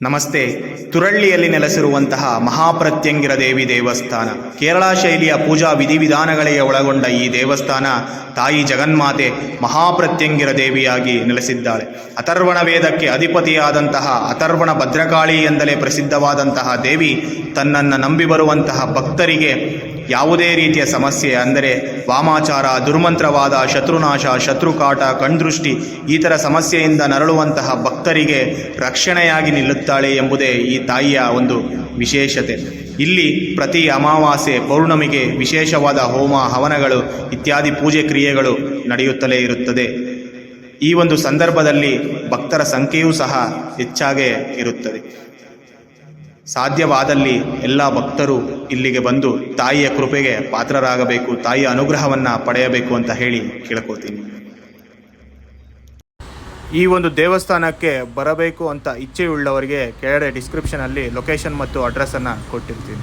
ನಮಸ್ತೆ. ತುರಳ್ಳಿಯಲ್ಲಿ ನೆಲೆಸಿರುವಂತಹ ಮಹಾಪ್ರತ್ಯಂಗಿರ ದೇವಿ ದೇವಸ್ಥಾನ. ಕೇರಳ ಶೈಲಿಯ ಪೂಜಾ ವಿಧಿವಿಧಾನಗಳಿಗೆ ಒಳಗೊಂಡ ಈ ದೇವಸ್ಥಾನ ತಾಯಿ ಜಗನ್ಮಾತೆ ಮಹಾಪ್ರತ್ಯಂಗಿರ ದೇವಿಯಾಗಿ ನೆಲೆಸಿದ್ದಾಳೆ. ಅಥರ್ವಣ ವೇದಕ್ಕೆ ಅಧಿಪತಿಯಾದಂತಹ ಅಥರ್ವಣ ಭದ್ರಕಾಳಿ ಎಂದಲೇ ಪ್ರಸಿದ್ಧವಾದಂತಹ ದೇವಿ ತನ್ನನ್ನು ನಂಬಿ ಬರುವಂತಹ ಭಕ್ತರಿಗೆ ಯಾವುದೇ ರೀತಿಯ ಸಮಸ್ಯೆ ಅಂದರೆ ವಾಮಾಚಾರ, ದುರ್ಮಂತ್ರವಾದ, ಶತ್ರುನಾಶ, ಶತ್ರುಕಾಟ, ಕಣ್ದೃಷ್ಟಿ ಈ ಥರ ಸಮಸ್ಯೆಯಿಂದ ನರಳುವಂತಹ ಭಕ್ತರಿಗೆ ರಕ್ಷಣೆಯಾಗಿ ನಿಲ್ಲುತ್ತಾಳೆ ಎಂಬುದೇ ಈ ತಾಯಿಯ ಒಂದು ವಿಶೇಷತೆ. ಇಲ್ಲಿ ಪ್ರತಿ ಅಮಾವಾಸ್ಯೆ, ಪೌರ್ಣಮಿಗೆ ವಿಶೇಷವಾದ ಹೋಮ, ಹವನಗಳು ಇತ್ಯಾದಿ ಪೂಜೆ ಕ್ರಿಯೆಗಳು ನಡೆಯುತ್ತಲೇ ಇರುತ್ತದೆ. ಈ ಒಂದು ಸಂದರ್ಭದಲ್ಲಿ ಭಕ್ತರ ಸಂಖ್ಯೆಯೂ ಸಹ ಹೆಚ್ಚಾಗೇ ಇರುತ್ತದೆ. ಸಾಧ್ಯವಾದಲ್ಲಿ ಎಲ್ಲ ಭಕ್ತರು ಇಲ್ಲಿಗೆ ಬಂದು ತಾಯಿಯ ಕೃಪೆಗೆ ಪಾತ್ರರಾಗಬೇಕು, ತಾಯಿಯ ಅನುಗ್ರಹವನ್ನು ಪಡೆಯಬೇಕು ಅಂತ ಹೇಳಿ ಕೇಳ್ಕೋತೀನಿ. ಈ ಒಂದು ದೇವಸ್ಥಾನಕ್ಕೆ ಬರಬೇಕು ಅಂತ ಇಚ್ಛೆಯುಳ್ಳವರಿಗೆ ಕೆಳಗಡೆ ಡಿಸ್ಕ್ರಿಪ್ಷನಲ್ಲಿ ಲೊಕೇಶನ್ ಮತ್ತು ಅಡ್ರೆಸ್ಸನ್ನು ಕೊಟ್ಟಿರ್ತೀನಿ.